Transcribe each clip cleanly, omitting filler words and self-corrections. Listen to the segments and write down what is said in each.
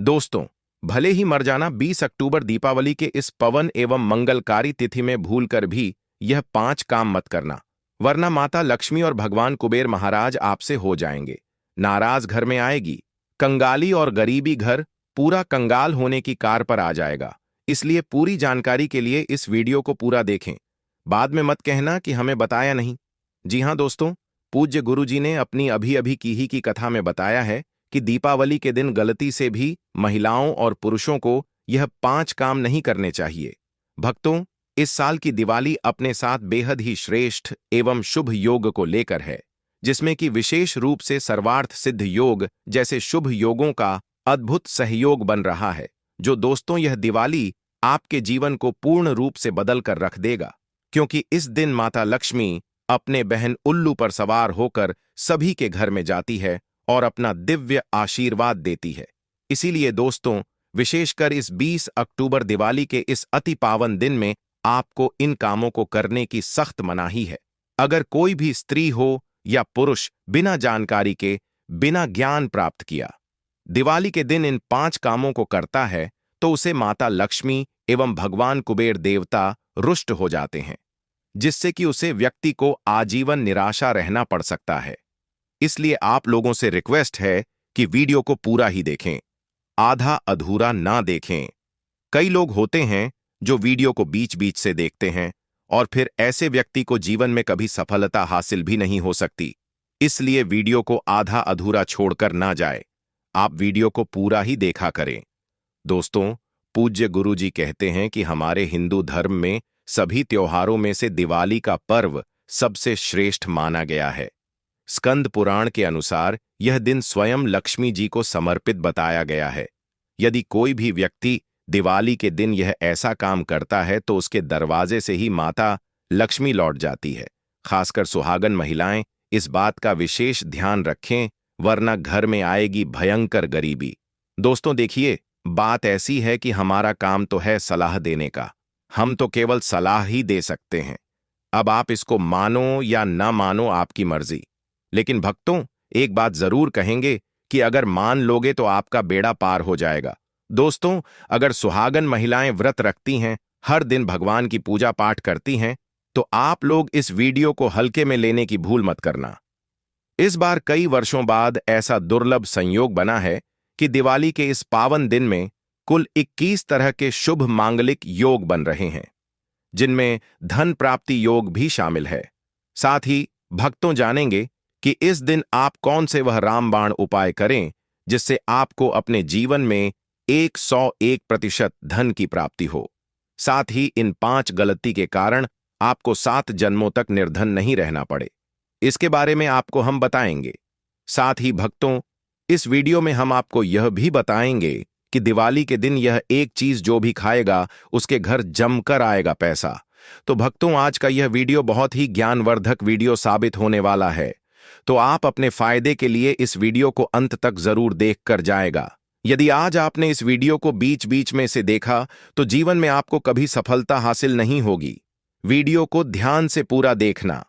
दोस्तों, भले ही मर जाना 20 अक्टूबर दीपावली के इस पवन एवं मंगलकारी तिथि में भूलकर भी यह 5 काम मत करना, वरना माता लक्ष्मी और भगवान कुबेर महाराज आपसे हो जाएंगे। नाराज घर में आएगी, कंगाली और गरीबी घर पूरा कंगाल होने की कार पर आ जाएगा। इसलिए पूरी जानकारी के लिए इस वीडियो को पूरा देखें। बाद में मत कहना कि हमें बताया नहीं। जी हां दोस्तों, पूज्य गुरुजी ने अपनी अभी अभी की कथा में बताया है कि दीपावली के दिन गलती से भी महिलाओं और पुरुषों को यह 5 काम नहीं करने चाहिए। भक्तों, इस साल की दिवाली अपने साथ बेहद ही श्रेष्ठ एवं शुभ योग को लेकर है, जिसमें कि विशेष रूप से सर्वार्थ सिद्ध योग जैसे शुभ योगों का अद्भुत सहयोग बन रहा है, जो दोस्तों यह दिवाली आपके जीवन को पूर्ण रूप से बदल कर रख देगा। क्योंकि इस दिन माता लक्ष्मी अपने बहन उल्लू पर सवार होकर सभी के घर में जाती है और अपना दिव्य आशीर्वाद देती है। इसीलिए दोस्तों, विशेषकर इस 20 अक्टूबर दिवाली के इस अति पावन दिन में आपको इन कामों को करने की सख्त मनाही है। अगर कोई भी स्त्री हो या पुरुष बिना जानकारी के, बिना ज्ञान प्राप्त किया दिवाली के दिन इन 5 कामों को करता है, तो उसे माता लक्ष्मी एवं भगवान कुबेर देवता रुष्ट हो जाते हैं, जिससे कि उसे व्यक्ति को आजीवन निराशा रहना पड़ सकता है। इसलिए आप लोगों से रिक्वेस्ट है कि वीडियो को पूरा ही देखें, आधा अधूरा ना देखें। कई लोग होते हैं जो वीडियो को बीच बीच से देखते हैं और फिर ऐसे व्यक्ति को जीवन में कभी सफलता हासिल भी नहीं हो सकती। इसलिए वीडियो को आधा अधूरा छोड़कर ना जाए, आप वीडियो को पूरा ही देखा करें। दोस्तों, पूज्य गुरुजी कहते हैं कि हमारे हिंदू धर्म में सभी त्योहारों में से दिवाली का पर्व सबसे श्रेष्ठ माना गया है। स्कंद पुराण के अनुसार यह दिन स्वयं लक्ष्मी जी को समर्पित बताया गया है। यदि कोई भी व्यक्ति दिवाली के दिन यह ऐसा काम करता है तो उसके दरवाजे से ही माता लक्ष्मी लौट जाती है। खासकर सुहागन महिलाएं इस बात का विशेष ध्यान रखें, वरना घर में आएगी भयंकर गरीबी। दोस्तों देखिए, बात ऐसी है कि हमारा काम तो है सलाह देने का, हम तो केवल सलाह ही दे सकते हैं। अब आप इसको मानो या ना मानो, आपकी मर्जी। लेकिन भक्तों, एक बात जरूर कहेंगे कि अगर मान लोगे तो आपका बेड़ा पार हो जाएगा। दोस्तों, अगर सुहागन महिलाएं व्रत रखती हैं, हर दिन भगवान की पूजा पाठ करती हैं, तो आप लोग इस वीडियो को हल्के में लेने की भूल मत करना। इस बार कई वर्षों बाद ऐसा दुर्लभ संयोग बना है कि दिवाली के इस पावन दिन में कुल 21 तरह के शुभ मांगलिक योग बन रहे हैं, जिनमें धन प्राप्ति योग भी शामिल है। साथ ही भक्तों जानेंगे कि इस दिन आप कौन से वह रामबाण उपाय करें जिससे आपको अपने जीवन में 101% धन की प्राप्ति हो। साथ ही इन 5 गलती के कारण आपको 7 जन्मों तक निर्धन नहीं रहना पड़े, इसके बारे में आपको हम बताएंगे। साथ ही भक्तों, इस वीडियो में हम आपको यह भी बताएंगे कि दिवाली के दिन यह एक चीज जो भी खाएगा उसके घर जमकर आएगा पैसा। तो भक्तों, आज का यह वीडियो बहुत ही ज्ञानवर्धक वीडियो साबित होने वाला है, तो आप अपने फायदे के लिए इस वीडियो को अंत तक जरूर देख कर जाएगा। यदि आज आपने इस वीडियो को बीच बीच में से देखा तो जीवन में आपको कभी सफलता हासिल नहीं होगी। वीडियो को ध्यान से पूरा देखना।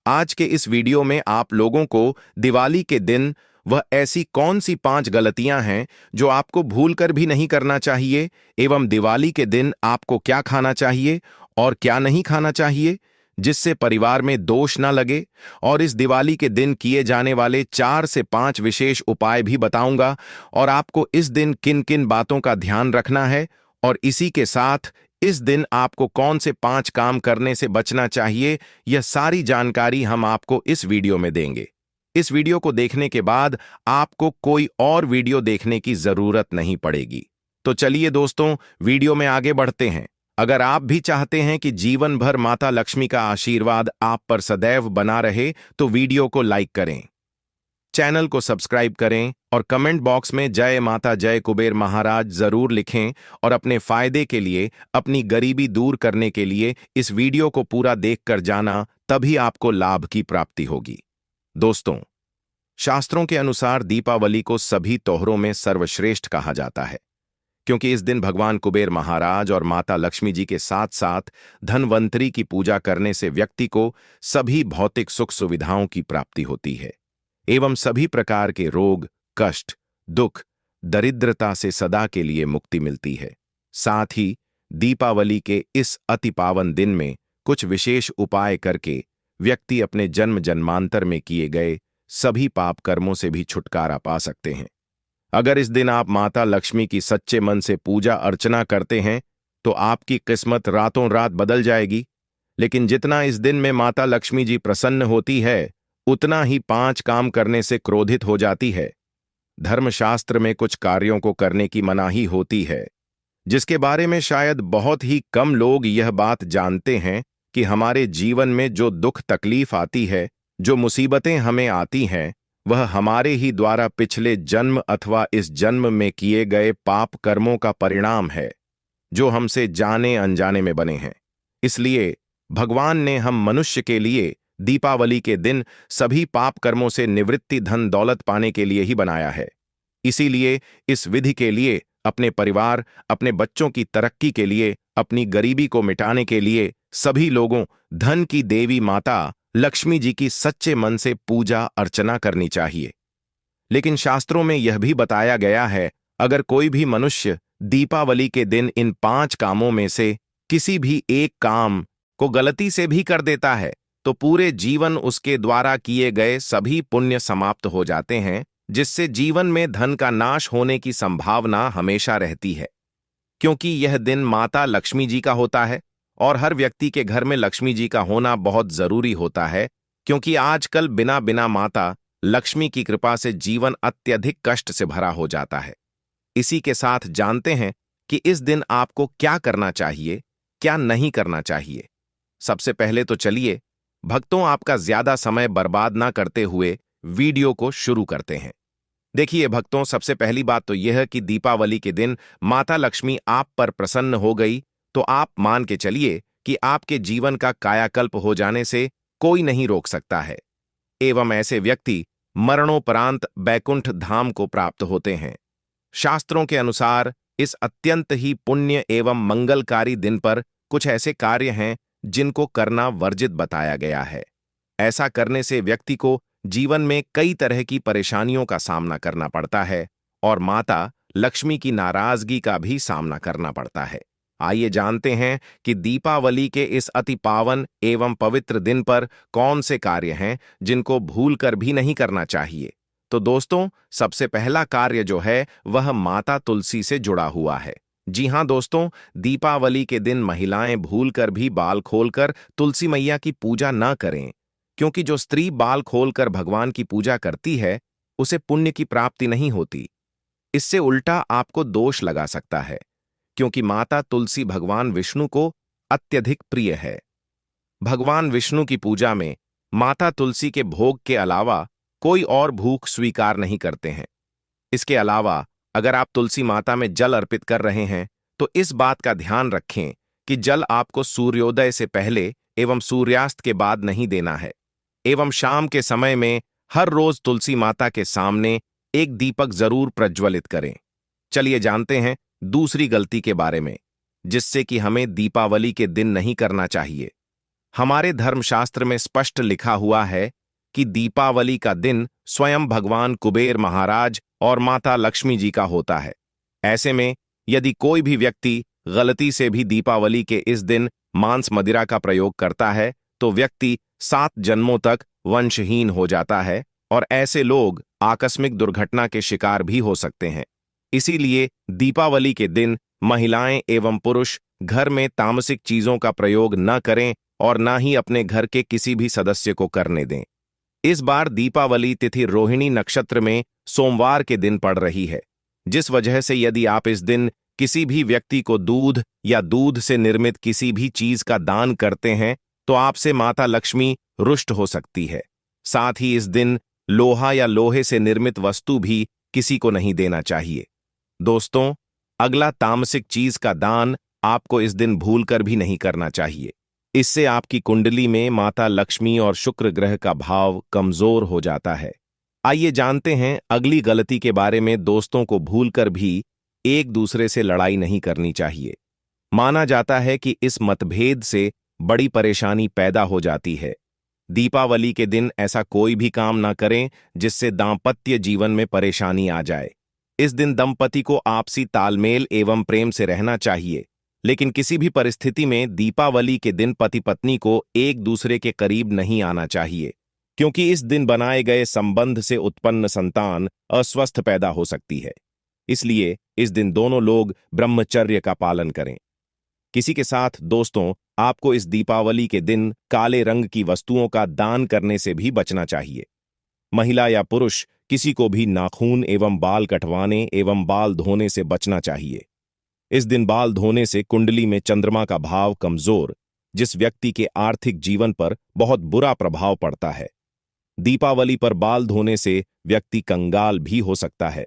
आज के इस वीडियो में आप लोगों को दिवाली के दिन वह ऐसी कौन सी 5 गलतियां हैं जो आपको भूलकर भी नहीं करना चाहिए, एवं दिवाली के दिन आपको क्या खाना चाहिए और क्या नहीं खाना चाहिए जिससे परिवार में दोष ना लगे, और इस दिवाली के दिन किए जाने वाले 4 से 5 विशेष उपाय भी बताऊंगा, और आपको इस दिन किन किन बातों का ध्यान रखना है, और इसी के साथ इस दिन आपको कौन से 5 काम करने से बचना चाहिए, यह सारी जानकारी हम आपको इस वीडियो में देंगे। इस वीडियो को देखने के बाद आपको कोई और वीडियो देखने की जरूरत नहीं पड़ेगी। तो चलिए दोस्तों, वीडियो में आगे बढ़ते हैं। अगर आप भी चाहते हैं कि जीवन भर माता लक्ष्मी का आशीर्वाद आप पर सदैव बना रहे, तो वीडियो को लाइक करें, चैनल को सब्सक्राइब करें और कमेंट बॉक्स में जय माता जय कुबेर महाराज जरूर लिखें, और अपने फायदे के लिए, अपनी गरीबी दूर करने के लिए इस वीडियो को पूरा देखकर जाना, तभी आपको लाभ की प्राप्ति होगी। दोस्तों, शास्त्रों के अनुसार दीपावली को सभी त्योहारों में सर्वश्रेष्ठ कहा जाता है, क्योंकि इस दिन भगवान कुबेर महाराज और माता लक्ष्मी जी के साथ साथ धनवंतरी की पूजा करने से व्यक्ति को सभी भौतिक सुख सुविधाओं की प्राप्ति होती है, एवं सभी प्रकार के रोग, कष्ट, दुख, दरिद्रता से सदा के लिए मुक्ति मिलती है। साथ ही दीपावली के इस अति पावन दिन में कुछ विशेष उपाय करके व्यक्ति अपने जन्म जन्मांतर में किए गए सभी पाप कर्मों से भी छुटकारा पा सकते हैं। अगर इस दिन आप माता लक्ष्मी की सच्चे मन से पूजा अर्चना करते हैं तो आपकी किस्मत रातों रात बदल जाएगी। लेकिन जितना इस दिन में माता लक्ष्मी जी प्रसन्न होती है, उतना ही 5 काम करने से क्रोधित हो जाती है। धर्मशास्त्र में कुछ कार्यों को करने की मनाही होती है, जिसके बारे में शायद बहुत ही कम लोग यह बात जानते हैं कि हमारे जीवन में जो दुख तकलीफ आती है, जो मुसीबतें हमें आती हैं, वह हमारे ही द्वारा पिछले जन्म अथवा इस जन्म में किए गए पाप कर्मों का परिणाम है, जो हमसे जाने अनजाने में बने हैं। इसलिए भगवान ने हम मनुष्य के लिए दीपावली के दिन सभी पाप कर्मों से निवृत्ति धन दौलत पाने के लिए ही बनाया है। इसीलिए इस विधि के लिए अपने परिवार, अपने बच्चों की तरक्की के लिए, अपनी गरीबी को मिटाने के लिए सभी लोगों धन की देवी माता लक्ष्मी जी की सच्चे मन से पूजा अर्चना करनी चाहिए। लेकिन शास्त्रों में यह भी बताया गया है, अगर कोई भी मनुष्य दीपावली के दिन इन 5 कामों में से किसी भी एक काम को गलती से भी कर देता है तो पूरे जीवन उसके द्वारा किए गए सभी पुण्य समाप्त हो जाते हैं, जिससे जीवन में धन का नाश होने की संभावना हमेशा रहती है। क्योंकि यह दिन माता लक्ष्मी जी का होता है और हर व्यक्ति के घर में लक्ष्मी जी का होना बहुत जरूरी होता है, क्योंकि आजकल बिना बिना माता लक्ष्मी की कृपा से जीवन अत्यधिक कष्ट से भरा हो जाता है। इसी के साथ जानते हैं कि इस दिन आपको क्या करना चाहिए, क्या नहीं करना चाहिए। सबसे पहले तो चलिए भक्तों, आपका ज्यादा समय बर्बाद ना करते हुए वीडियो को शुरू करते हैं। देखिए भक्तों, सबसे पहली बात तो यह कि दीपावली के दिन माता लक्ष्मी आप पर प्रसन्न हो गई तो आप मान के चलिए कि आपके जीवन का कायाकल्प हो जाने से कोई नहीं रोक सकता है, एवं ऐसे व्यक्ति मरणोपरांत बैकुंठ धाम को प्राप्त होते हैं। शास्त्रों के अनुसार इस अत्यंत ही पुण्य एवं मंगलकारी दिन पर कुछ ऐसे कार्य हैं जिनको करना वर्जित बताया गया है। ऐसा करने से व्यक्ति को जीवन में कई तरह की परेशानियों का सामना करना पड़ता है और माता लक्ष्मी की नाराजगी का भी सामना करना पड़ता है। आइए जानते हैं कि दीपावली के इस अति पावन एवं पवित्र दिन पर कौन से कार्य हैं जिनको भूलकर भी नहीं करना चाहिए। तो दोस्तों, सबसे पहला कार्य जो है वह माता तुलसी से जुड़ा हुआ है। जी हां दोस्तों, दीपावली के दिन महिलाएं भूलकर भी बाल खोलकर तुलसी मैया की पूजा न करें, क्योंकि जो स्त्री बाल खोलकर भगवान की पूजा करती है उसे पुण्य की प्राप्ति नहीं होती। इससे उल्टा आपको दोष लगा सकता है, क्योंकि माता तुलसी भगवान विष्णु को अत्यधिक प्रिय है। भगवान विष्णु की पूजा में माता तुलसी के भोग के अलावा कोई और भूख स्वीकार नहीं करते हैं। इसके अलावा अगर आप तुलसी माता में जल अर्पित कर रहे हैं तो इस बात का ध्यान रखें कि जल आपको सूर्योदय से पहले एवं सूर्यास्त के बाद नहीं देना है, एवं शाम के समय में हर रोज तुलसी माता के सामने एक दीपक जरूर प्रज्वलित करें। चलिए जानते हैं दूसरी गलती के बारे में, जिससे कि हमें दीपावली के दिन नहीं करना चाहिए। हमारे धर्मशास्त्र में स्पष्ट लिखा हुआ है कि दीपावली का दिन स्वयं भगवान कुबेर महाराज और माता लक्ष्मी जी का होता है। ऐसे में यदि कोई भी व्यक्ति गलती से भी दीपावली के इस दिन मांस मदिरा का प्रयोग करता है तो व्यक्ति 7 जन्मों तक वंशहीन हो जाता है और ऐसे लोग आकस्मिक दुर्घटना के शिकार भी हो सकते हैं। इसीलिए दीपावली के दिन महिलाएं एवं पुरुष घर में तामसिक चीजों का प्रयोग न करें और न ही अपने घर के किसी भी सदस्य को करने दें। इस बार दीपावली तिथि रोहिणी नक्षत्र में सोमवार के दिन पड़ रही है, जिस वजह से यदि आप इस दिन किसी भी व्यक्ति को दूध या दूध से निर्मित किसी भी चीज का दान करते हैं तो आपसे माता लक्ष्मी रुष्ट हो सकती है। साथ ही इस दिन लोहा या लोहे से निर्मित वस्तु भी किसी को नहीं देना चाहिए। दोस्तों, अगला तामसिक चीज का दान आपको इस दिन भूलकर भी नहीं करना चाहिए। इससे आपकी कुंडली में माता लक्ष्मी और शुक्र ग्रह का भाव कमजोर हो जाता है। आइए जानते हैं अगली गलती के बारे में। दोस्तों को भूलकर भी एक दूसरे से लड़ाई नहीं करनी चाहिए। माना जाता है कि इस मतभेद से बड़ी परेशानी पैदा हो जाती है। दीपावली के दिन ऐसा कोई भी काम ना करें जिससे दांपत्य जीवन में परेशानी आ जाए। इस दिन दंपति को आपसी तालमेल एवं प्रेम से रहना चाहिए, लेकिन किसी भी परिस्थिति में दीपावली के दिन पति पत्नी को एक दूसरे के करीब नहीं आना चाहिए, क्योंकि इस दिन बनाए गए संबंध से उत्पन्न संतान अस्वस्थ पैदा हो सकती है। इसलिए इस दिन दोनों लोग ब्रह्मचर्य का पालन करें। किसी के साथ दोस्तों, आपको इस दीपावली के दिन काले रंग की वस्तुओं का दान करने से भी बचना चाहिए। महिला या पुरुष किसी को भी नाखून एवं बाल कटवाने एवं बाल धोने से बचना चाहिए। इस दिन बाल धोने से कुंडली में चंद्रमा का भाव कमजोर, जिस व्यक्ति के आर्थिक जीवन पर बहुत बुरा प्रभाव पड़ता है। दीपावली पर बाल धोने से व्यक्ति कंगाल भी हो सकता है।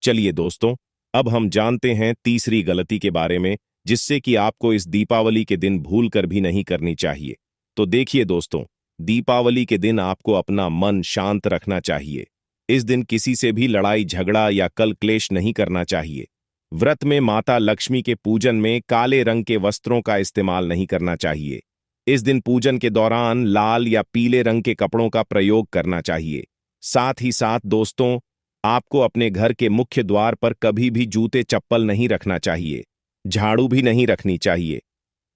चलिए दोस्तों, अब हम जानते हैं तीसरी गलती के बारे में, जिससे कि आपको इस दीपावली के दिन भूल कर भी नहीं करनी चाहिए। तो देखिए दोस्तों, दीपावली के दिन आपको अपना मन शांत रखना चाहिए। इस दिन किसी से भी लड़ाई झगड़ा या कल क्लेश नहीं करना चाहिए। व्रत में माता लक्ष्मी के पूजन में काले रंग के वस्त्रों का इस्तेमाल नहीं करना चाहिए। इस दिन पूजन के दौरान लाल या पीले रंग के कपड़ों का प्रयोग करना चाहिए। साथ ही साथ दोस्तों, आपको अपने घर के मुख्य द्वार पर कभी भी जूते चप्पल नहीं रखना चाहिए। झाड़ू भी नहीं रखनी चाहिए।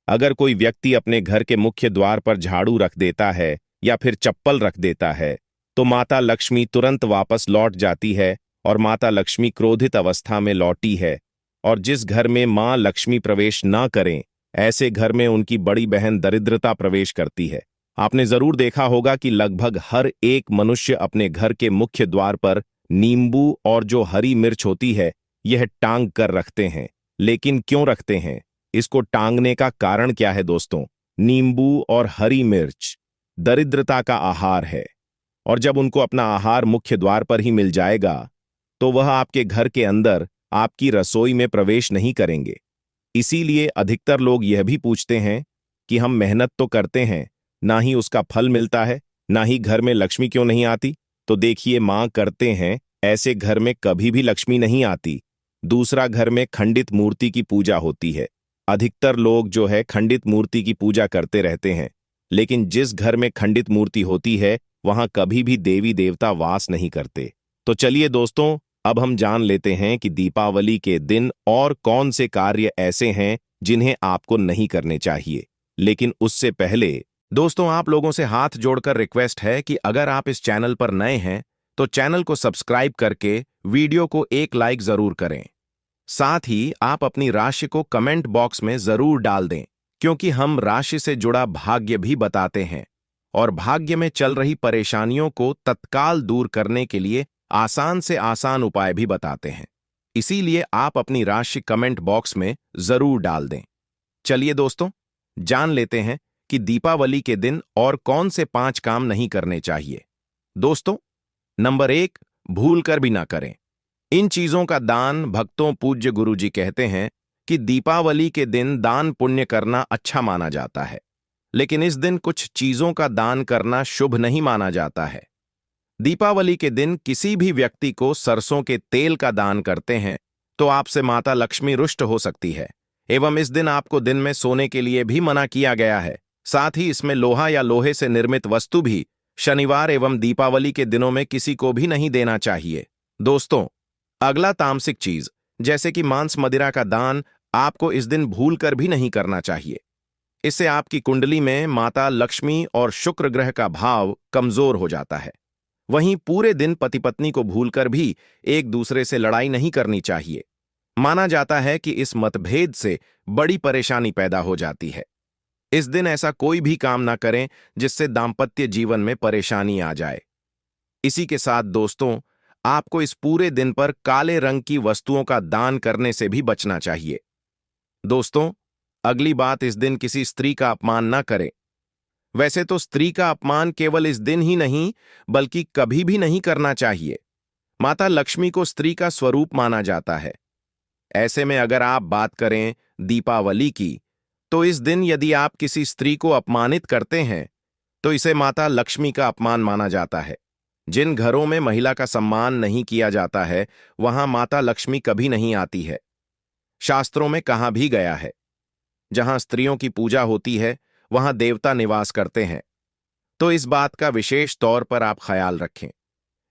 अगर कोई व्यक्ति अपने घर के मुख्य द्वार पर झाड़ू रख देता है या फिर चप्पल रख देता है, तो माता लक्ष्मी तुरंत वापस लौट जाती है और माता लक्ष्मी क्रोधित अवस्था में लौटी है। और जिस घर में मां लक्ष्मी प्रवेश ना करें, ऐसे घर में उनकी बड़ी बहन दरिद्रता प्रवेश करती है। आपने जरूर देखा होगा कि लगभग हर एक मनुष्य अपने घर के मुख्य द्वार पर नींबू और जो हरी मिर्च होती है, यह टांग कर रखते हैं। लेकिन क्यों रखते हैं? इसको टांगने का कारण क्या है दोस्तों? नींबू और हरी मिर्च दरिद्रता का आहार है, और जब उनको अपना आहार मुख्य द्वार पर ही मिल जाएगा, तो वह आपके घर के अंदर आपकी रसोई में प्रवेश नहीं करेंगे। इसीलिए अधिकतर लोग यह भी पूछते हैं कि हम मेहनत तो करते हैं, ना ही उसका फल मिलता है, ना ही घर में लक्ष्मी क्यों नहीं आती? तो देखिए, मां करते हैं, ऐसे घर में कभी भी लक्ष्मी नहीं आती। दूसरा, घर में खंडित मूर्ति की पूजा होती है। अधिकतर लोग जो है खंडित मूर्ति की पूजा करते रहते हैं, लेकिन जिस घर में खंडित मूर्ति होती है, वहां कभी भी देवी देवता वास नहीं करते। तो चलिए दोस्तों, अब हम जान लेते हैं कि दीपावली के दिन और कौन से कार्य ऐसे हैं जिन्हें आपको नहीं करने चाहिए। लेकिन उससे पहले दोस्तों, आप लोगों से हाथ जोड़कर रिक्वेस्ट है कि अगर आप इस चैनल पर नए हैं तो चैनल को सब्सक्राइब करके वीडियो को एक लाइक जरूर करें। साथ ही आप अपनी राशि को कमेंट बॉक्स में जरूर डाल दें, क्योंकि हम राशि से जुड़ा भाग्य भी बताते हैं और भाग्य में चल रही परेशानियों को तत्काल दूर करने के लिए आसान से आसान उपाय भी बताते हैं। इसीलिए आप अपनी राशि कमेंट बॉक्स में जरूर डाल दें। चलिए दोस्तों, जान लेते हैं कि दीपावली के दिन और कौन से 5 काम नहीं करने चाहिए। दोस्तों, नंबर 1, भूल कर भी ना करें। इन चीजों का दान भक्तों पूज्य गुरुजी कहते हैं कि दीपावली के दिन दान पुण्य करना अच्छा माना जाता है, लेकिन इस दिन कुछ चीजों का दान करना शुभ नहीं माना जाता है। दीपावली के दिन किसी भी व्यक्ति को सरसों के तेल का दान करते हैं तो आपसे माता लक्ष्मी रुष्ट हो सकती है, एवं इस दिन आपको दिन में सोने के लिए भी मना किया गया है। साथ ही इसमें लोहा या लोहे से निर्मित वस्तु भी शनिवार एवं दीपावली के दिनों में किसी को भी नहीं देना चाहिए। दोस्तों, अगला तामसिक चीज जैसे कि मांस मदिरा का दान आपको इस दिन भूल कर भी नहीं करना चाहिए। इससे आपकी कुंडली में माता लक्ष्मी और शुक्र ग्रह का भाव कमजोर हो जाता है। वहीं पूरे दिन पति पत्नी को भूलकर भी एक दूसरे से लड़ाई नहीं करनी चाहिए। माना जाता है कि इस मतभेद से बड़ी परेशानी पैदा हो जाती है। इस दिन ऐसा कोई भी काम ना करें जिससे दाम्पत्य जीवन में परेशानी आ जाए। इसी के साथ दोस्तों, आपको इस पूरे दिन पर काले रंग की वस्तुओं का दान करने से भी बचना चाहिए। दोस्तों, अगली बात, इस दिन किसी स्त्री का अपमान ना करें। वैसे तो स्त्री का अपमान केवल इस दिन ही नहीं बल्कि कभी भी नहीं करना चाहिए। माता लक्ष्मी को स्त्री का स्वरूप माना जाता है। ऐसे में अगर आप बात करें दीपावली की, तो इस दिन यदि आप किसी स्त्री को अपमानित करते हैं तो इसे माता लक्ष्मी का अपमान माना जाता है। जिन घरों में महिला का सम्मान नहीं किया जाता है, वहां माता लक्ष्मी कभी नहीं आती है। शास्त्रों में कहा भी गया है, जहां स्त्रियों की पूजा होती है वहां देवता निवास करते हैं। तो इस बात का विशेष तौर पर आप ख्याल रखें।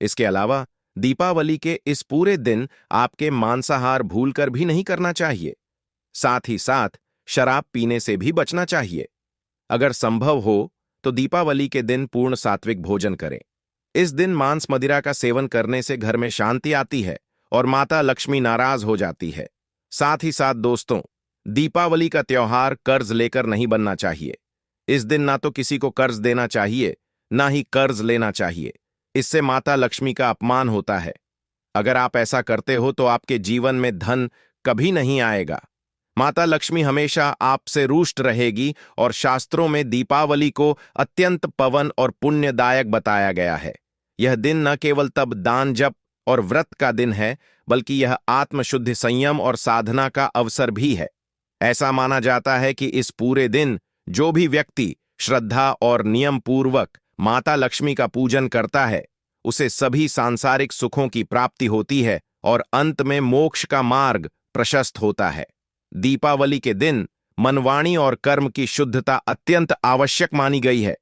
इसके अलावा दीपावली के इस पूरे दिन आपके मांसाहार भूलकर भी नहीं करना चाहिए। साथ ही साथ शराब पीने से भी बचना चाहिए। अगर संभव हो तो दीपावली के दिन पूर्ण सात्विक भोजन करें। इस दिन मांस मदिरा का सेवन करने से घर में शांति आती है और माता लक्ष्मी नाराज हो जाती है। साथ ही साथ दोस्तों, दीपावली का त्योहार कर्ज लेकर नहीं बनना चाहिए। इस दिन ना तो किसी को कर्ज देना चाहिए, ना ही कर्ज लेना चाहिए। इससे माता लक्ष्मी का अपमान होता है। अगर आप ऐसा करते हो तो आपके जीवन में धन कभी नहीं आएगा। माता लक्ष्मी हमेशा आपसे रुष्ट रहेगी और शास्त्रों में दीपावली को अत्यंत पवन और पुण्यदायक बताया गया है। यह दिन न केवल तब दान जप और व्रत का दिन है, बल्कि यह आत्मशुद्धि, संयम और साधना का अवसर भी है। ऐसा माना जाता है कि इस पूरे दिन जो भी व्यक्ति श्रद्धा और नियम पूर्वक माता लक्ष्मी का पूजन करता है, उसे सभी सांसारिक सुखों की प्राप्ति होती है और अंत में मोक्ष का मार्ग प्रशस्त होता है। दीपावली के दिन मनवाणी और कर्म की शुद्धता अत्यंत आवश्यक मानी गई है।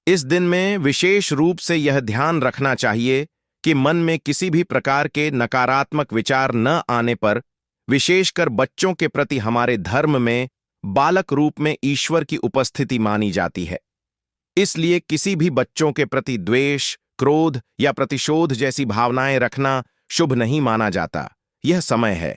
इस दिन में विशेष रूप से यह ध्यान रखना चाहिए कि मन में किसी भी प्रकार के नकारात्मक विचार न आने पर, विशेषकर बच्चों के प्रति हमारे धर्म में बालक रूप में ईश्वर की उपस्थिति मानी जाती है। इसलिए किसी भी बच्चों के प्रति द्वेष, क्रोध या प्रतिशोध जैसी भावनाएं रखना शुभ नहीं माना जाता। यह समय है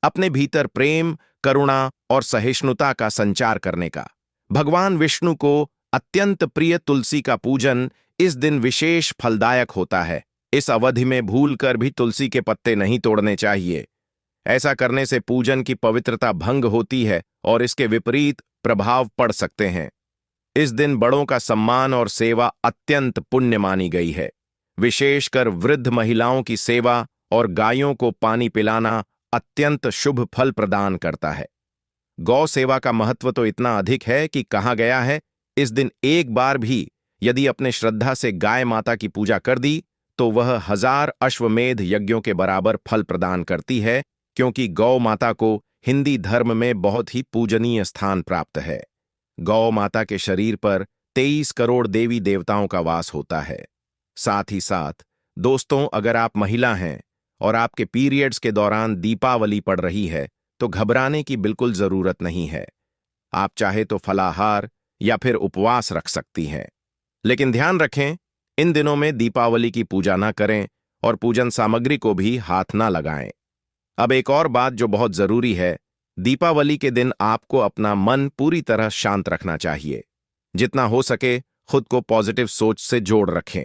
अपने भीतर प्रेम, करुणा और सहिष्णुता का संचार करने का। भगवान विष्णु को अत्यंत प्रिय तुलसी का पूजन इस दिन विशेष फलदायक होता है। इस अवधि में भूलकर भी तुलसी के पत्ते नहीं तोड़ने चाहिए। ऐसा करने से पूजन की पवित्रता भंग होती है और इसके विपरीत प्रभाव पड़ सकते हैं। इस दिन बड़ों का सम्मान और सेवा अत्यंत पुण्य मानी गई है। विशेषकर वृद्ध महिलाओं की सेवा और गायों को पानी पिलाना अत्यंत शुभ फल प्रदान करता है। गौ सेवा का महत्व तो इतना अधिक है कि कहा गया है, इस दिन एक बार भी यदि अपने श्रद्धा से गाय माता की पूजा कर दी तो वह 1000 अश्वमेध यज्ञों के बराबर फल प्रदान करती है, क्योंकि गौ माता को हिंदी धर्म में बहुत ही पूजनीय स्थान प्राप्त है। गौ माता के शरीर पर 23 करोड़ देवी देवताओं का वास होता है। साथ ही साथ दोस्तों, अगर आप महिला हैं और आपके पीरियड्स के दौरान दीपावली पड़ रही है तो घबराने की बिल्कुल जरूरत नहीं है। आप चाहे तो फलाहार या फिर उपवास रख सकती हैं। लेकिन ध्यान रखें, इन दिनों में दीपावली की पूजा ना करें और पूजन सामग्री को भी हाथ ना लगाएं। अब एक और बात जो बहुत जरूरी है, दीपावली के दिन आपको अपना मन पूरी तरह शांत रखना चाहिए। जितना हो सके खुद को पॉजिटिव सोच से जोड़ रखें।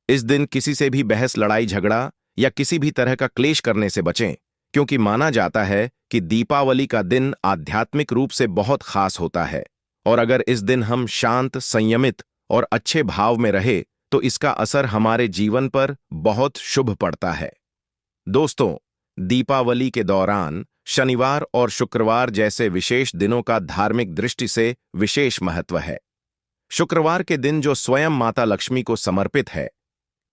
इस दिन किसी से भी बहस, लड़ाई झगड़ा या किसी भी तरह का क्लेश करने से बचें, क्योंकि माना जाता है कि दीपावली का दिन आध्यात्मिक रूप से बहुत खास होता है और अगर इस दिन हम शांत, संयमित और अच्छे भाव में रहे तो इसका असर हमारे जीवन पर बहुत शुभ पड़ता है। दोस्तों, दीपावली के दौरान शनिवार और शुक्रवार जैसे विशेष दिनों का धार्मिक दृष्टि से विशेष महत्व है। शुक्रवार के दिन जो स्वयं माता लक्ष्मी को समर्पित है,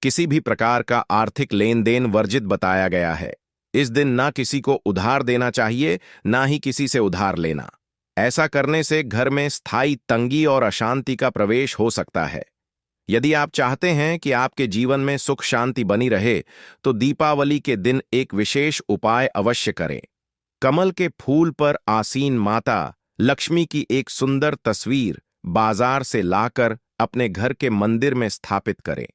किसी भी प्रकार का आर्थिक लेन देन वर्जित बताया गया है। इस दिन ना किसी को उधार देना चाहिए, ना ही किसी से उधार लेना। ऐसा करने से घर में स्थायी तंगी और अशांति का प्रवेश हो सकता है। यदि आप चाहते हैं कि आपके जीवन में सुख शांति बनी रहे तो दीपावली के दिन एक विशेष उपाय अवश्य करें। कमल के फूल पर आसीन माता लक्ष्मी की एक सुंदर तस्वीर बाजार से लाकर अपने घर के मंदिर में स्थापित करें।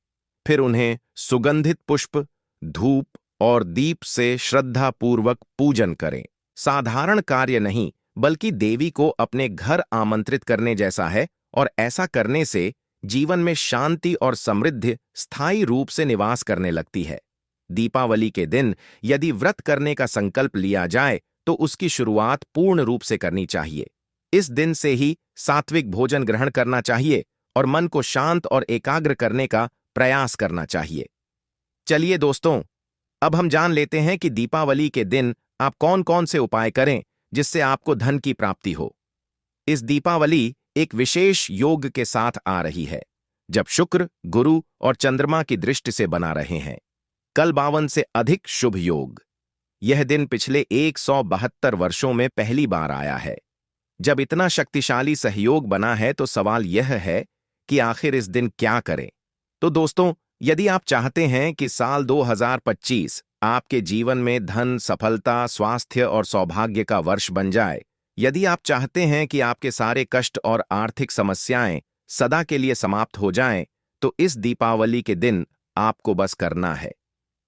फिर उन्हें सुगंधित पुष्प, धूप और दीप से श्रद्धापूर्वक पूजन करें। साधारण कार्य नहीं, बल्कि देवी को अपने घर आमंत्रित करने जैसा है और ऐसा करने से जीवन में शांति और समृद्धि स्थायी रूप से निवास करने लगती है। दीपावली के दिन यदि व्रत करने का संकल्प लिया जाए तो उसकी शुरुआत पूर्ण रूप से करनी चाहिए। इस दिन से ही सात्विक भोजन ग्रहण करना चाहिए और मन को शांत और एकाग्र करने का प्रयास करना चाहिए। चलिए दोस्तों, अब हम जान लेते हैं कि दीपावली के दिन आप कौन कौन से उपाय करें जिससे आपको धन की प्राप्ति हो। इस दीपावली एक विशेष योग के साथ आ रही है, जब शुक्र, गुरु और चंद्रमा की दृष्टि से बना रहे हैं। कल 52 से अधिक शुभ योग। यह दिन पिछले 172 वर्षों में पहली बार आया है। जब इतना शक्तिशाली सहयोग बना है तो सवाल यह है कि आखिर इस दिन क्या करें। तो दोस्तों, यदि आप चाहते हैं कि साल 2025 आपके जीवन में धन, सफलता, स्वास्थ्य और सौभाग्य का वर्ष बन जाए, यदि आप चाहते हैं कि आपके सारे कष्ट और आर्थिक समस्याएं सदा के लिए समाप्त हो जाएं, तो इस दीपावली के दिन आपको बस करना है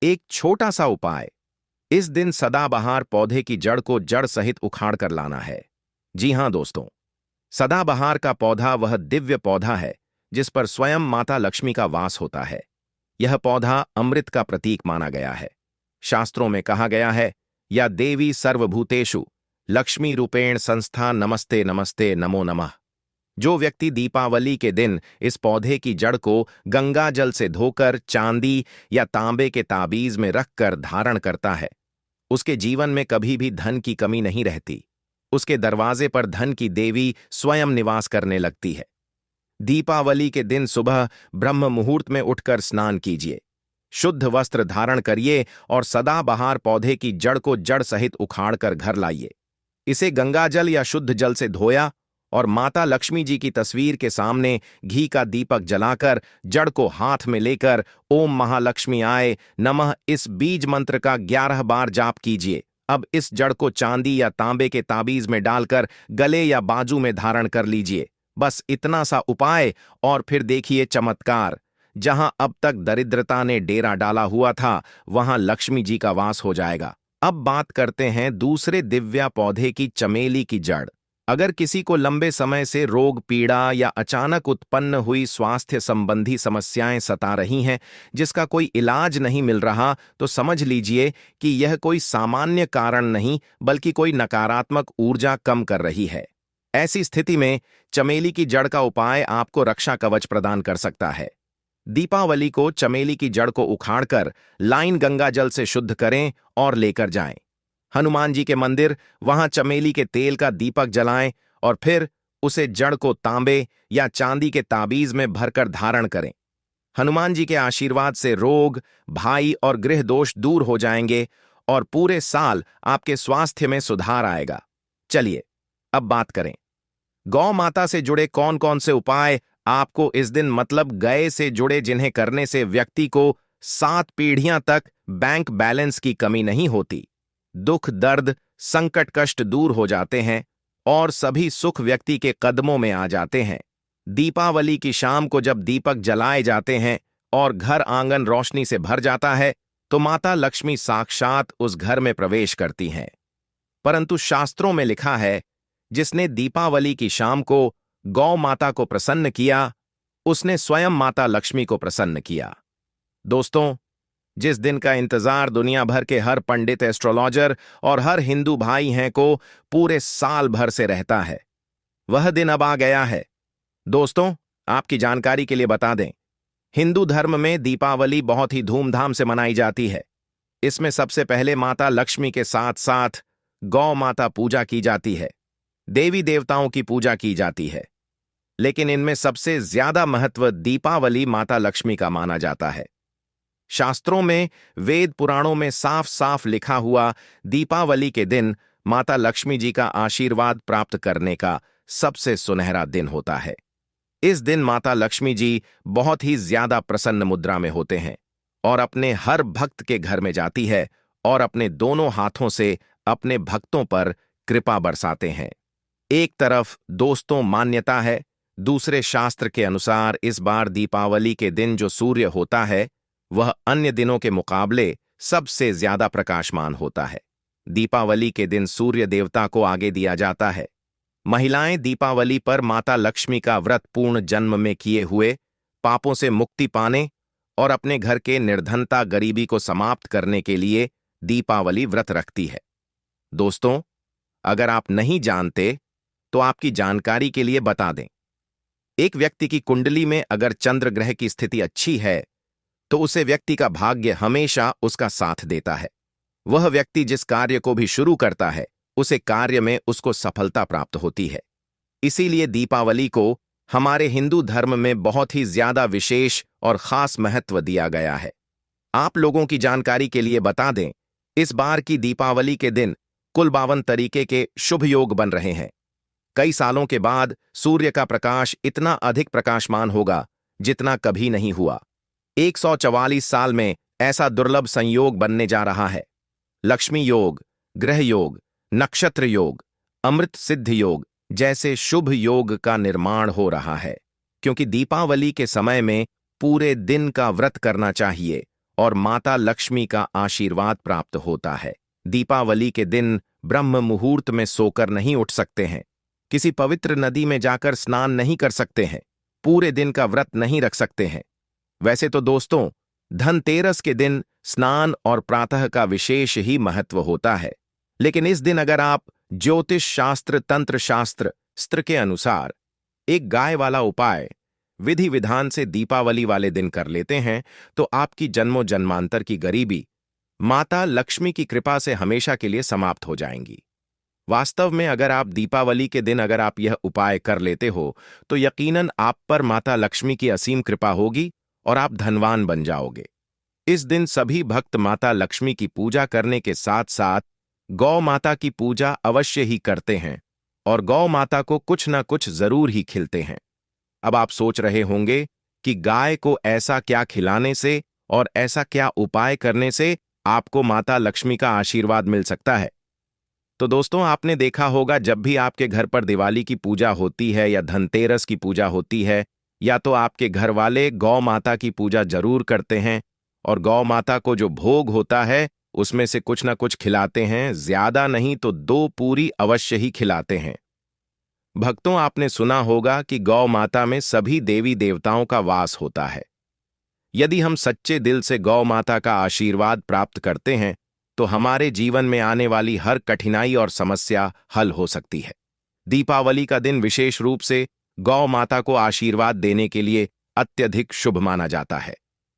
एक छोटा सा उपाय। इस दिन सदाबहार पौधे की जड़ को जड़ सहित उखाड़ कर लाना है। जी हां दोस्तों, सदाबहार का पौधा वह दिव्य पौधा है जिस पर स्वयं माता लक्ष्मी का वास होता है। यह पौधा अमृत का प्रतीक माना गया है। शास्त्रों में कहा गया है, या देवी सर्वभूतेषु लक्ष्मी रूपेण संस्था नमस्ते नमस्ते नमो नमः। जो व्यक्ति दीपावली के दिन इस पौधे की जड़ को गंगा जल से धोकर चांदी या तांबे के ताबीज में रखकर धारण करता है, उसके जीवन में कभी भी धन की कमी नहीं रहती। उसके दरवाजे पर धन की देवी स्वयं निवास करने लगती है। दीपावली के दिन सुबह ब्रह्म मुहूर्त में उठकर स्नान कीजिए, शुद्ध वस्त्र धारण करिए और सदाबहार पौधे की जड़ को जड़ सहित उखाड़कर घर लाइए। इसे गंगाजल या शुद्ध जल से धोया और माता लक्ष्मी जी की तस्वीर के सामने घी का दीपक जलाकर जड़ को हाथ में लेकर ओम महालक्ष्मी आय नमः इस बीज मंत्र का 11 बार जाप कीजिए। अब इस जड़ को चांदी या तांबे के ताबीज में डालकर गले या बाजू में धारण कर लीजिए। बस इतना सा उपाय और फिर देखिए चमत्कार। जहां अब तक दरिद्रता ने डेरा डाला हुआ था, वहां लक्ष्मी जी का वास हो जाएगा। अब बात करते हैं दूसरे दिव्या पौधे की, चमेली की जड़। अगर किसी को लंबे समय से रोग, पीड़ा या अचानक उत्पन्न हुई स्वास्थ्य संबंधी समस्याएं सता रही हैं, जिसका कोई इलाज नहीं मिल रहा, तो समझ लीजिए कि यह कोई सामान्य कारण नहीं बल्कि कोई नकारात्मक ऊर्जा कम कर रही है। ऐसी स्थिति में चमेली की जड़ का उपाय आपको रक्षा कवच प्रदान कर सकता है। दीपावली को चमेली की जड़ को उखाड़कर लाइन गंगा जल से शुद्ध करें और लेकर जाएं। हनुमान जी के मंदिर, वहां चमेली के तेल का दीपक जलाएं और फिर उसे जड़ को तांबे या चांदी के ताबीज में भरकर धारण करें। हनुमान जी के आशीर्वाद से रोग, भाई और गृह दोष दूर हो जाएंगे और पूरे साल आपके स्वास्थ्य में सुधार आएगा। चलिए अब बात करें गौ माता से जुड़े कौन कौन से उपाय आपको इस दिन, मतलब गाय से जुड़े, जिन्हें करने से व्यक्ति को 7 पीढ़ियां तक बैंक बैलेंस की कमी नहीं होती, दुख, दर्द, संकट, कष्ट दूर हो जाते हैं और सभी सुख व्यक्ति के कदमों में आ जाते हैं। दीपावली की शाम को जब दीपक जलाए जाते हैं और घर आंगन रोशनी से भर जाता है, तो माता लक्ष्मी साक्षात उस घर में प्रवेश करती हैं। परंतु शास्त्रों में लिखा है, जिसने दीपावली की शाम को गौ माता को प्रसन्न किया, उसने स्वयं माता लक्ष्मी को प्रसन्न किया। दोस्तों, जिस दिन का इंतजार दुनिया भर के हर पंडित, एस्ट्रोलॉजर और हर हिंदू भाई हैं को पूरे साल भर से रहता है, वह दिन अब आ गया है। दोस्तों, आपकी जानकारी के लिए बता दें, हिंदू धर्म में दीपावली बहुत ही धूमधाम से मनाई जाती है। इसमें सबसे पहले माता लक्ष्मी के साथ साथ गौ माता पूजा की जाती है, देवी देवताओं की पूजा की जाती है, लेकिन इनमें सबसे ज्यादा महत्व दीपावली माता लक्ष्मी का माना जाता है। शास्त्रों में, वेद पुराणों में साफ साफ लिखा हुआ दीपावली के दिन माता लक्ष्मी जी का आशीर्वाद प्राप्त करने का सबसे सुनहरा दिन होता है। इस दिन माता लक्ष्मी जी बहुत ही ज्यादा प्रसन्न मुद्रा में होते हैं और अपने हर भक्त के घर में जाती है और अपने दोनों हाथों से अपने भक्तों पर कृपा बरसाते हैं। एक तरफ दोस्तों मान्यता है, दूसरे शास्त्र के अनुसार इस बार दीपावली के दिन जो सूर्य होता है, वह अन्य दिनों के मुकाबले सबसे ज्यादा प्रकाशमान होता है। दीपावली के दिन सूर्य देवता को आगे दिया जाता है। महिलाएं दीपावली पर माता लक्ष्मी का व्रत पूर्ण जन्म में किए हुए पापों से मुक्ति पाने और अपने घर के निर्धनता, गरीबी को समाप्त करने के लिए दीपावली व्रत रखती है। दोस्तों, अगर आप नहीं जानते तो आपकी जानकारी के लिए बता दें, एक व्यक्ति की कुंडली में अगर चंद्र ग्रह की स्थिति अच्छी है तो उसे व्यक्ति का भाग्य हमेशा उसका साथ देता है। वह व्यक्ति जिस कार्य को भी शुरू करता है, उसे कार्य में उसको सफलता प्राप्त होती है। इसीलिए दीपावली को हमारे हिंदू धर्म में बहुत ही ज्यादा विशेष और खास महत्व दिया गया है। आप लोगों की जानकारी के लिए बता दें, इस बार की दीपावली के दिन कुल 52 तरीके के शुभ योग बन रहे हैं। कई सालों के बाद सूर्य का प्रकाश इतना अधिक प्रकाशमान होगा जितना कभी नहीं हुआ। 144 साल में ऐसा दुर्लभ संयोग बनने जा रहा है। लक्ष्मी योग, ग्रह योग, नक्षत्र योग, अमृत सिद्ध योग जैसे शुभ योग का निर्माण हो रहा है, क्योंकि दीपावली के समय में पूरे दिन का व्रत करना चाहिए और माता लक्ष्मी का आशीर्वाद प्राप्त होता है। दीपावली के दिन ब्रह्म मुहूर्त में सोकर नहीं उठ सकते हैं, किसी पवित्र नदी में जाकर स्नान नहीं कर सकते हैं, पूरे दिन का व्रत नहीं रख सकते हैं। वैसे तो दोस्तों, धनतेरस के दिन स्नान और प्रातः का विशेष ही महत्व होता है, लेकिन इस दिन अगर आप ज्योतिष शास्त्र, तंत्र शास्त्र, स्त्र के अनुसार एक गाय वाला उपाय विधि विधान से दीपावली वाले दिन कर लेते हैं, तो आपकी जन्मों जन्मांतर की गरीबी माता लक्ष्मी की कृपा से हमेशा के लिए समाप्त हो जाएंगी। वास्तव में अगर आप दीपावली के दिन अगर आप यह उपाय कर लेते हो, तो यकीनन आप पर माता लक्ष्मी की असीम कृपा होगी और आप धनवान बन जाओगे। इस दिन सभी भक्त माता लक्ष्मी की पूजा करने के साथ साथ गौ माता की पूजा अवश्य ही करते हैं और गौ माता को कुछ न कुछ जरूर ही खिलते हैं। अब आप सोच रहे होंगे कि गाय को ऐसा क्या खिलाने से और ऐसा क्या उपाय करने से आपको माता लक्ष्मी का आशीर्वाद मिल सकता है। तो दोस्तों, आपने देखा होगा जब भी आपके घर पर दिवाली की पूजा होती है या धनतेरस की पूजा होती है, या तो आपके घर वाले गौ माता की पूजा जरूर करते हैं और गौ माता को जो भोग होता है उसमें से कुछ ना कुछ खिलाते हैं, ज्यादा नहीं तो 2 पूरी अवश्य ही खिलाते हैं। भक्तों, आपने सुना होगा कि गौ माता में सभी देवी देवताओं का वास होता है। यदि हम सच्चे दिल से गौ माता का आशीर्वाद प्राप्त करते हैं तो हमारे जीवन में आने वाली हर कठिनाई और समस्या हल हो सकती है। दीपावली का दिन विशेष रूप से गौ माता को आशीर्वाद देने के लिए अत्यधिक शुभ माना जाता है।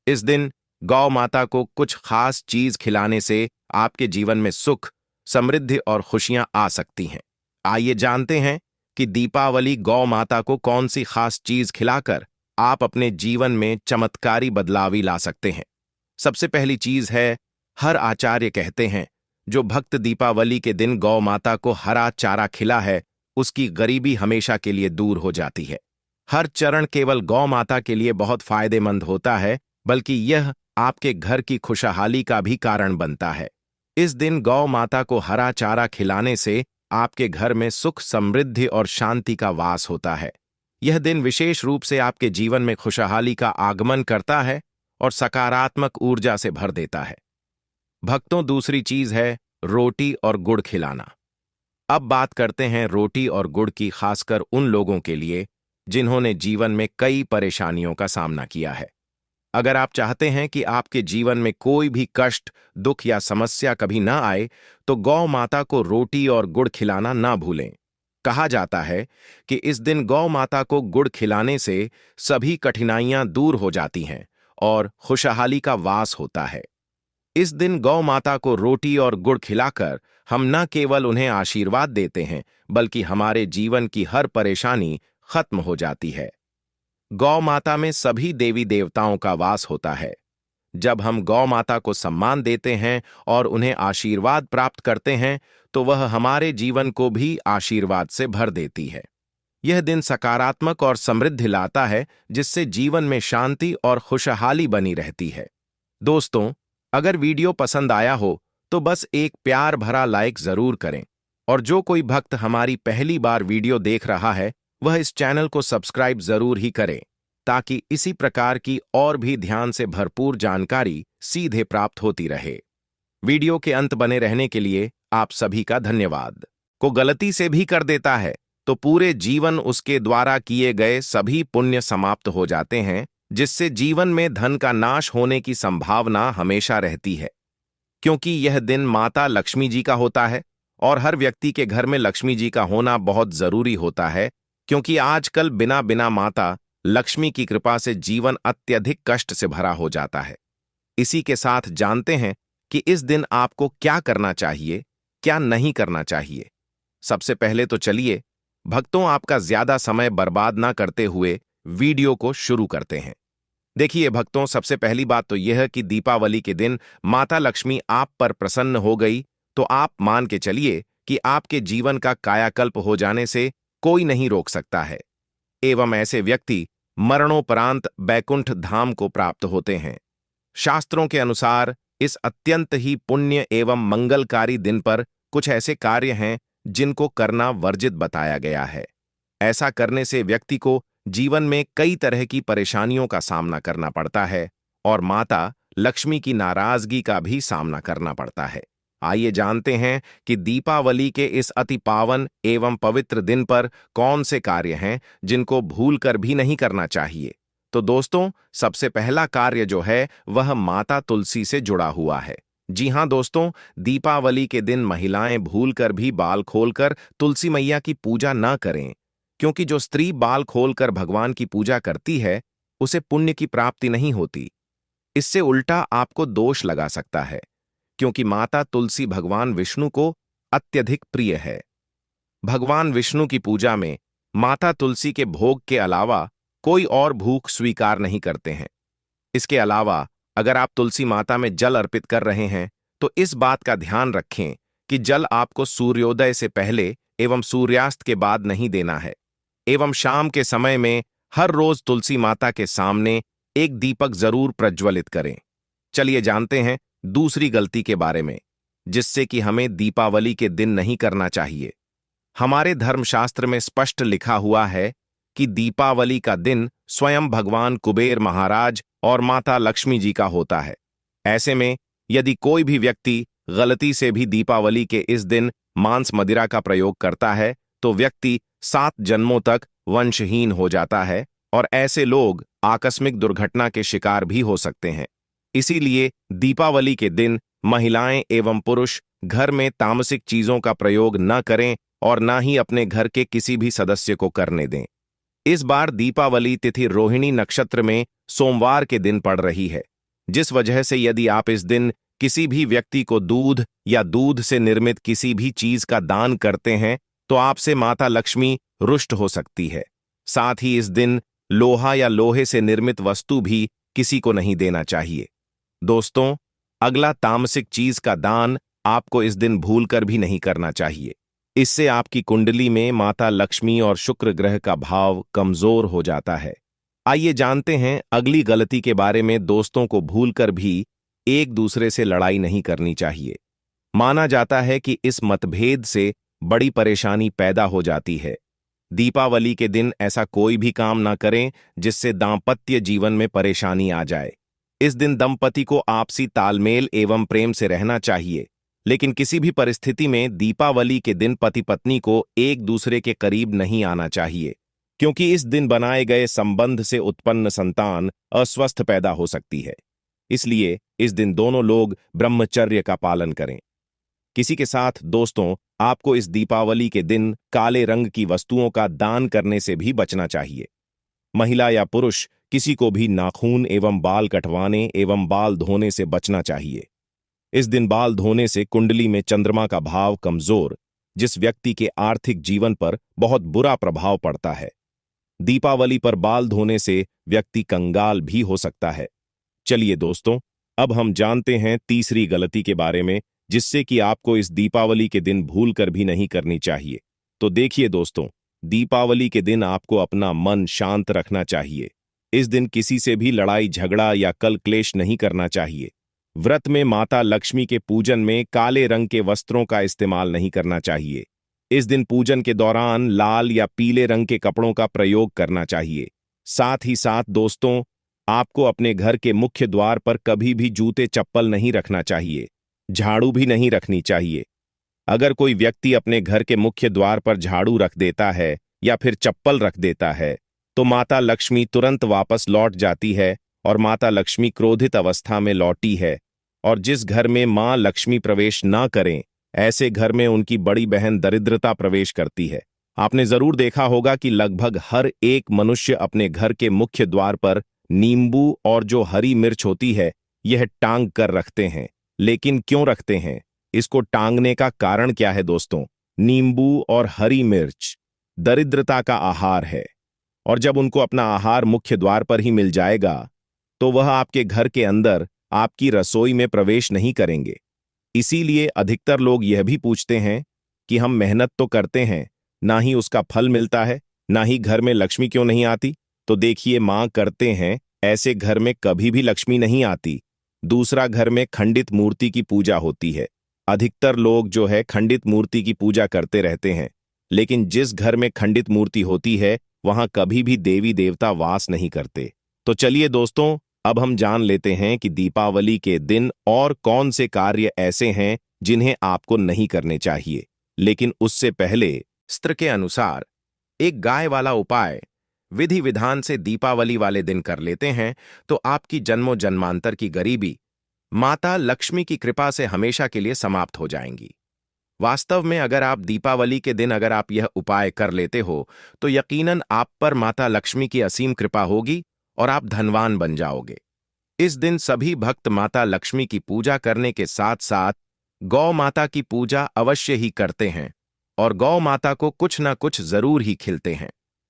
इस दिन गौ माता को कुछ खास चीज खिलाने से आपके जीवन में सुख, समृद्धि और खुशियां आ सकती हैं। आइए जानते हैं कि दीपावली गौ माता को कौन सी खास चीज खिलाकर आप अपने जीवन में चमत्कारी बदलावी ला सकते हैं। सबसे पहली चीज है, हर आचार्य कहते हैं जो भक्त दीपावली के दिन गौ माता को हरा चारा खिला है उसकी गरीबी हमेशा के लिए दूर हो जाती है। हर चरण केवल गौ माता के लिए बहुत फायदेमंद होता है, बल्कि यह आपके घर की खुशहाली का भी कारण बनता है। इस दिन गौ माता को हरा चारा खिलाने से आपके घर में सुख, समृद्धि और शांति का वास होता है। यह दिन विशेष रूप से आपके जीवन में खुशहाली का आगमन करता है और सकारात्मक ऊर्जा से भर देता है। भक्तों, दूसरी चीज है रोटी और गुड़ खिलाना। अब बात करते हैं रोटी और गुड़ की, खासकर उन लोगों के लिए जिन्होंने जीवन में कई परेशानियों का सामना किया है। अगर आप चाहते हैं कि आपके जीवन में कोई भी कष्ट, दुख या समस्या कभी ना आए, तो गौ माता को रोटी और गुड़ खिलाना ना भूलें। कहा जाता है कि इस दिन गौ माता को गुड़ खिलाने से सभी कठिनाइयां दूर हो जाती हैं और खुशहाली का वास होता है। इस दिन गौ माता को रोटी और गुड़ खिलाकर हम न केवल उन्हें आशीर्वाद देते हैं, बल्कि हमारे जीवन की हर परेशानी खत्म हो जाती है। गौ माता में सभी देवी देवताओं का वास होता है। जब हम गौ माता को सम्मान देते हैं और उन्हें आशीर्वाद प्राप्त करते हैं, तो वह हमारे जीवन को भी आशीर्वाद से भर देती है। यह दिन सकारात्मक और समृद्धि लाता है, जिससे जीवन में शांति और खुशहाली बनी रहती है। दोस्तों, अगर वीडियो पसंद आया हो तो बस एक प्यार भरा लाइक जरूर करें, और जो कोई भक्त हमारी पहली बार वीडियो देख रहा है वह इस चैनल को सब्सक्राइब जरूर ही करें, ताकि इसी प्रकार की और भी ध्यान से भरपूर जानकारी सीधे प्राप्त होती रहे। वीडियो के अंत बने रहने के लिए आप सभी का धन्यवाद। को गलती से भी कर देता है तो पूरे जीवन उसके द्वारा किए गए सभी पुण्य समाप्त हो जाते हैं, जिससे जीवन में धन का नाश होने की संभावना हमेशा रहती है। क्योंकि यह दिन माता लक्ष्मी जी का होता है और हर व्यक्ति के घर में लक्ष्मी जी का होना बहुत जरूरी होता है, क्योंकि आजकल बिना बिना माता लक्ष्मी की कृपा से जीवन अत्यधिक कष्ट से भरा हो जाता है। इसी के साथ जानते हैं कि इस दिन आपको क्या करना चाहिए, क्या नहीं करना चाहिए। सबसे पहले तो चलिए भक्तों, आपका ज्यादा समय बर्बाद ना करते हुए वीडियो को शुरू करते हैं। देखिए भक्तों, सबसे पहली बात तो यह है कि दीपावली के दिन माता लक्ष्मी आप पर प्रसन्न हो गई तो आप मान के चलिए कि आपके जीवन का कायाकल्प हो जाने से कोई नहीं रोक सकता है। एवं ऐसे व्यक्ति मरणोपरांत बैकुंठ धाम को प्राप्त होते हैं। शास्त्रों के अनुसार इस अत्यंत ही पुण्य एवं मंगलकारी दिन पर कुछ ऐसे कार्य हैं जिनको करना वर्जित बताया गया है। ऐसा करने से व्यक्ति को जीवन में कई तरह की परेशानियों का सामना करना पड़ता है और माता लक्ष्मी की नाराजगी का भी सामना करना पड़ता है। आइए जानते हैं कि दीपावली के इस अति पावन एवं पवित्र दिन पर कौन से कार्य हैं जिनको भूलकर भी नहीं करना चाहिए। तो दोस्तों, सबसे पहला कार्य जो है वह माता तुलसी से जुड़ा हुआ है। जी हां दोस्तों, दीपावली के दिन महिलाएं भूलकर भी बाल खोलकर तुलसी मैया की पूजा न करें, क्योंकि जो स्त्री बाल खोलकर भगवान की पूजा करती है उसे पुण्य की प्राप्ति नहीं होती। इससे उल्टा आपको दोष लगा सकता है, क्योंकि माता तुलसी भगवान विष्णु को अत्यधिक प्रिय है। भगवान विष्णु की पूजा में माता तुलसी के भोग के अलावा कोई और भूख स्वीकार नहीं करते हैं। इसके अलावा अगर आप तुलसी माता में जल अर्पित कर रहे हैं तो इस बात का ध्यान रखें कि जल आपको सूर्योदय से पहले एवं सूर्यास्त के बाद नहीं देना है, एवं शाम के समय में हर रोज तुलसी माता के सामने एक दीपक जरूर प्रज्वलित करें। चलिए जानते हैं दूसरी गलती के बारे में, जिससे कि हमें दीपावली के दिन नहीं करना चाहिए। हमारे धर्मशास्त्र में स्पष्ट लिखा हुआ है कि दीपावली का दिन स्वयं भगवान कुबेर महाराज और माता लक्ष्मी जी का होता है। ऐसे में यदि कोई भी व्यक्ति गलती से भी दीपावली के इस दिन मांस मदिरा का प्रयोग करता है तो व्यक्ति 7 जन्मों तक वंशहीन हो जाता है और ऐसे लोग आकस्मिक दुर्घटना के शिकार भी हो सकते हैं। इसीलिए दीपावली के दिन महिलाएं एवं पुरुष घर में तामसिक चीजों का प्रयोग न करें और न ही अपने घर के किसी भी सदस्य को करने दें। इस बार दीपावली तिथि रोहिणी नक्षत्र में सोमवार के दिन पड़ रही है, जिस वजह से यदि आप इस दिन किसी भी व्यक्ति को दूध या दूध से निर्मित किसी भी चीज का दान करते हैं तो आपसे माता लक्ष्मी रुष्ट हो सकती है। साथ ही इस दिन लोहा या लोहे से निर्मित वस्तु भी किसी को नहीं देना चाहिए। दोस्तों, अगला तामसिक चीज का दान आपको इस दिन भूलकर भी नहीं करना चाहिए। इससे आपकी कुंडली में माता लक्ष्मी और शुक्र ग्रह का भाव कमजोर हो जाता है। आइए जानते हैं अगली गलती के बारे में। दोस्तों को भूलकर भी एक दूसरे से लड़ाई नहीं करनी चाहिए। माना जाता है कि इस मतभेद से बड़ी परेशानी पैदा हो जाती है। दीपावली के दिन ऐसा कोई भी काम ना करें जिससे दांपत्य जीवन में परेशानी आ जाए। इस दिन दंपति को आपसी तालमेल एवं प्रेम से रहना चाहिए, लेकिन किसी भी परिस्थिति में दीपावली के दिन पति पत्नी को एक दूसरे के करीब नहीं आना चाहिए, क्योंकि इस दिन बनाए गए संबंध से उत्पन्न संतान अस्वस्थ पैदा हो सकती है। इसलिए इस दिन दोनों लोग ब्रह्मचर्य का पालन करें। किसी के साथ दोस्तों, आपको इस दीपावली के दिन काले रंग की वस्तुओं का दान करने से भी बचना चाहिए। महिला या पुरुष किसी को भी नाखून एवं बाल कटवाने एवं बाल धोने से बचना चाहिए। इस दिन बाल धोने से कुंडली में चंद्रमा का भाव कमजोर, जिस व्यक्ति के आर्थिक जीवन पर बहुत बुरा प्रभाव पड़ता है। दीपावली पर बाल धोने से व्यक्ति कंगाल भी हो सकता है। चलिए दोस्तों, अब हम जानते हैं तीसरी गलती के बारे में, जिससे कि आपको इस दीपावली के दिन भूलकर भी नहीं करनी चाहिए। तो देखिए दोस्तों, दीपावली के दिन आपको अपना मन शांत रखना चाहिए। इस दिन किसी से भी लड़ाई झगड़ा या कल क्लेश नहीं करना चाहिए। व्रत में माता लक्ष्मी के पूजन में काले रंग के वस्त्रों का इस्तेमाल नहीं करना चाहिए। इस दिन पूजन के दौरान लाल या पीले रंग के कपड़ों का प्रयोग करना चाहिए। साथ ही साथ दोस्तों, आपको अपने घर के मुख्य द्वार पर कभी भी जूते चप्पल नहीं रखना चाहिए। झाड़ू भी नहीं रखनी चाहिए। अगर कोई व्यक्ति अपने घर के मुख्य द्वार पर झाड़ू रख देता है या फिर चप्पल रख देता है तो माता लक्ष्मी तुरंत वापस लौट जाती है और माता लक्ष्मी क्रोधित अवस्था में लौटी है। और जिस घर में मां लक्ष्मी प्रवेश ना करें, ऐसे घर में उनकी बड़ी बहन दरिद्रता प्रवेश करती है। आपने जरूर देखा होगा कि लगभग हर एक मनुष्य अपने घर के मुख्य द्वार पर नींबू और जो हरी मिर्च होती है यह टांग कर रखते हैं। लेकिन क्यों रखते हैं? इसको टांगने का कारण क्या है दोस्तों? नींबू और हरी मिर्च दरिद्रता का आहार है, और जब उनको अपना आहार मुख्य द्वार पर ही मिल जाएगा तो वह आपके घर के अंदर आपकी रसोई में प्रवेश नहीं करेंगे। इसीलिए अधिकतर लोग यह भी पूछते हैं कि हम मेहनत तो करते हैं, ना ही उसका फल मिलता है, ना ही घर में लक्ष्मी क्यों नहीं आती। तो देखिए माँ करते हैं, ऐसे घर में कभी भी लक्ष्मी नहीं आती। दूसरा, घर में खंडित मूर्ति की पूजा होती है। अधिकतर लोग जो है खंडित मूर्ति की पूजा करते रहते हैं, लेकिन जिस घर में खंडित मूर्ति होती है वहां कभी भी देवी देवता वास नहीं करते। तो चलिए दोस्तों, अब हम जान लेते हैं कि दीपावली के दिन और कौन से कार्य ऐसे हैं जिन्हें आपको नहीं करने चाहिए। लेकिन उससे पहले शास्त्र के अनुसार एक गाय वाला उपाय विधि विधान से दीपावली वाले दिन कर लेते हैं तो आपकी जन्मों जन्मांतर की गरीबी माता लक्ष्मी की कृपा से हमेशा के लिए समाप्त हो जाएंगी। वास्तव में अगर आप दीपावली के दिन अगर आप यह उपाय कर लेते हो तो यकीनन आप पर माता लक्ष्मी की असीम कृपा होगी और आप धनवान बन जाओगे। इस दिन सभी भक्त माता लक्ष्मी की पूजा करने के साथ साथ गौ माता की पूजा अवश्य ही करते हैं और गौ माता को कुछ ना कुछ जरूर ही खिलते हैं।